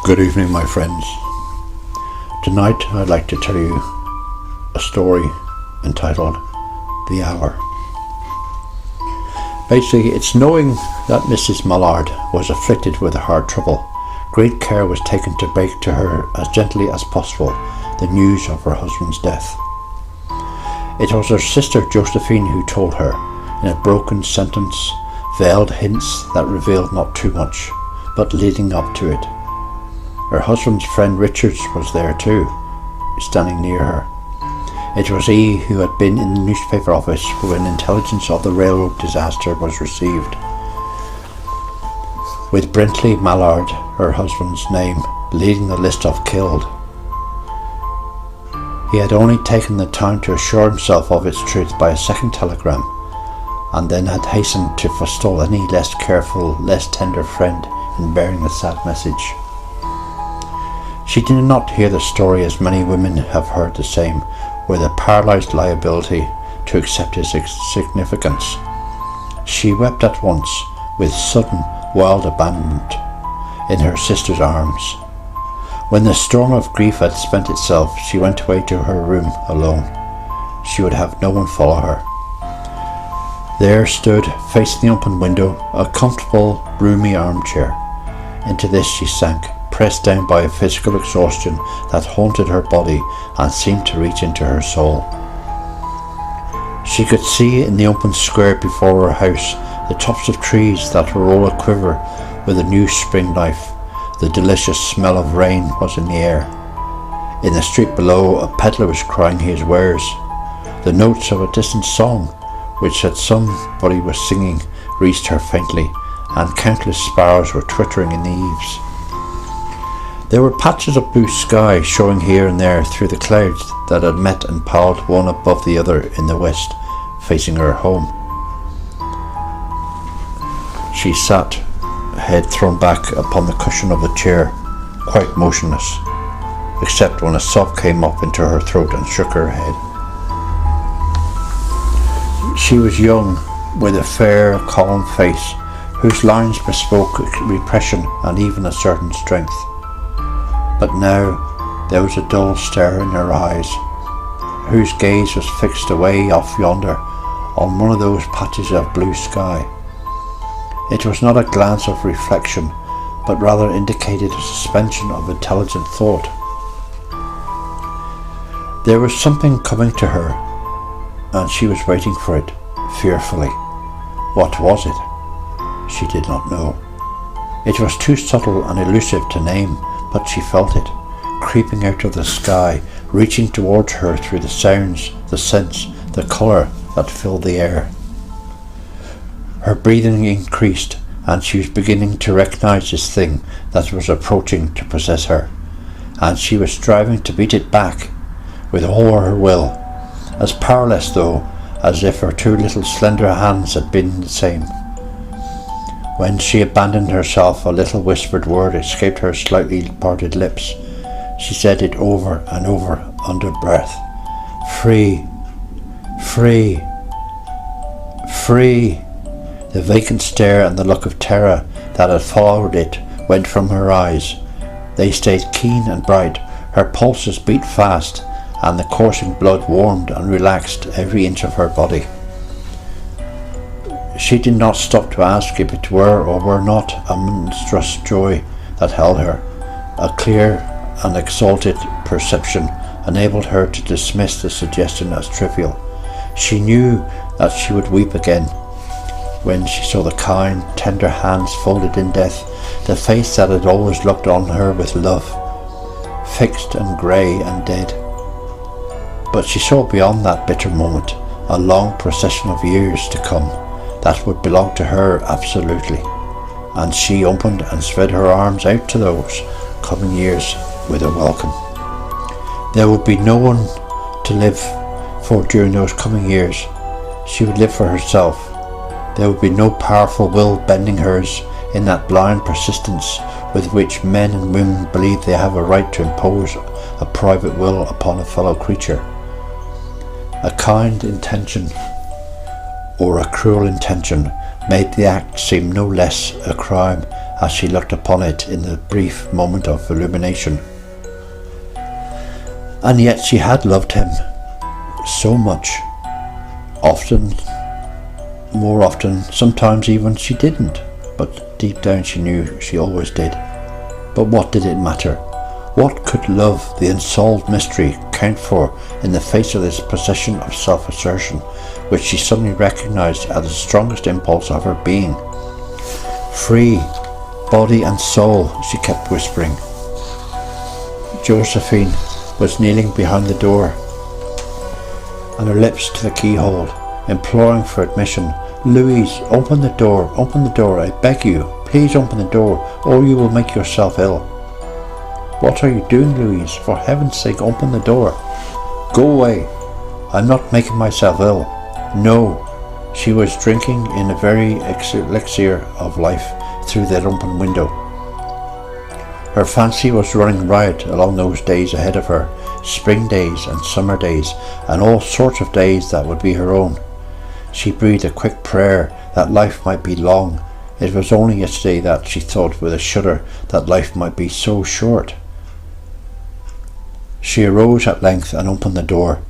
Good evening, my friends. Tonight I'd like to tell you a story entitled The Hour. Basically, it's knowing that Mrs. Mallard was afflicted with heart trouble. Great care was taken to break to her as gently as possible the news of her husband's death. It was her sister Josephine who told her, in a broken sentence, veiled hints that revealed not too much, but leading up to it. Her husband's friend Richards was there too, standing near her. It was he who had been in the newspaper office when intelligence of the railroad disaster was received, with Brintley Mallard, her husband's name, leading the list of killed. He had only taken the time to assure himself of its truth by a second telegram, and then had hastened to forestall any less careful, less tender friend in bearing the sad message. She did not hear the story as many women have heard the same, with a paralysed liability to accept its significance. She wept at once, with sudden, wild abandonment, in her sister's arms. When the storm of grief had spent itself, she went away to her room alone. She would have no one follow her. There stood, facing the open window, a comfortable, roomy armchair. Into this she sank, pressed down by a physical exhaustion that haunted her body and seemed to reach into her soul. She could see in the open square before her house the tops of trees that were all aquiver with a new spring life. The delicious smell of rain was in the air. In the street below, a peddler was crying his wares. The notes of a distant song, which said somebody was singing, reached her faintly, and countless sparrows were twittering in the eaves. There were patches of blue sky showing here and there through the clouds that had met and piled one above the other in the west, facing her home. She sat, head thrown back upon the cushion of the chair, quite motionless, except when a sob came up into her throat and shook her head. She was young, with a fair, calm face, whose lines bespoke repression and even a certain strength. But now there was a dull stare in her eyes, whose gaze was fixed away off yonder on one of those patches of blue sky. It was not a glance of reflection, but rather indicated a suspension of intelligent thought. There was something coming to her, and she was waiting for it, fearfully. What was it? She did not know. It was too subtle and elusive to name, but she felt it, creeping out of the sky, reaching towards her through the sounds, the scents, the colour that filled the air. Her breathing increased, and she was beginning to recognise this thing that was approaching to possess her, and she was striving to beat it back with all her will, as powerless though, as if her two little slender hands had been the same. When she abandoned herself, a little whispered word escaped her slightly parted lips. She said it over and over under breath. Free, free, free. The vacant stare and the look of terror that had followed it went from her eyes. They stayed keen and bright. Her pulses beat fast, and the coursing blood warmed and relaxed every inch of her body. She did not stop to ask if it were or were not a monstrous joy that held her. A clear and exalted perception enabled her to dismiss the suggestion as trivial. She knew that she would weep again when she saw the kind, tender hands folded in death, the face that had always looked on her with love, fixed and grey and dead. But she saw beyond that bitter moment a long procession of years to come that would belong to her absolutely, and she opened and spread her arms out to those coming years with a welcome. There would be no one to live for during those coming years. She would live for herself. There would be no powerful will bending hers in that blind persistence with which men and women believe they have a right to impose a private will upon a fellow creature. A kind intention or a cruel intention made the act seem no less a crime as she looked upon it in the brief moment of illumination. And yet she had loved him so much. Often, more often, sometimes even she didn't, but deep down she knew she always did. But what did it matter? What could love, the unsolved mystery, count for in the face of this possession of self-assertion, which she suddenly recognised as the strongest impulse of her being? Free, body and soul, she kept whispering. Josephine was kneeling behind the door, and her lips to the keyhole, imploring for admission. Louise, open the door, I beg you, please open the door, or you will make yourself ill. What are you doing, Louise? For heaven's sake, open the door. Go away. I'm not making myself ill. No. She was drinking in the very elixir of life through that open window. Her fancy was running riot along those days ahead of her, spring days and summer days, and all sorts of days that would be her own. She breathed a quick prayer that life might be long. It was only yesterday that she thought with a shudder that life might be so short. She arose at length and opened the door.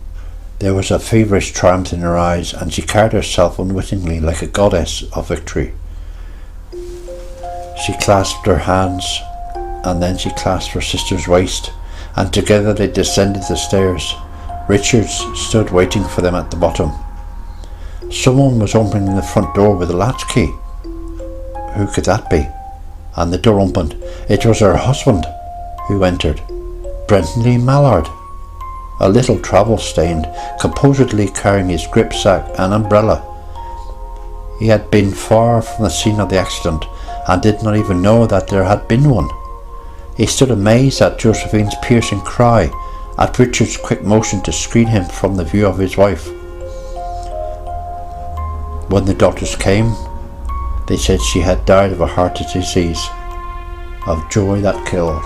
There was a feverish triumph in her eyes, and she carried herself unwittingly like a goddess of victory. She clasped her hands, and then she clasped her sister's waist, and together they descended the stairs. Richards stood waiting for them at the bottom. Someone was opening the front door with a latchkey. Who could that be? And the door opened. It was her husband who entered, Brenton Mallard, a little travel-stained, composedly carrying his gripsack and umbrella. He had been far from the scene of the accident and did not even know that there had been one. He stood amazed at Josephine's piercing cry, at Richard's quick motion to screen him from the view of his wife. When the doctors came, they said she had died of a heart disease, of joy that kills.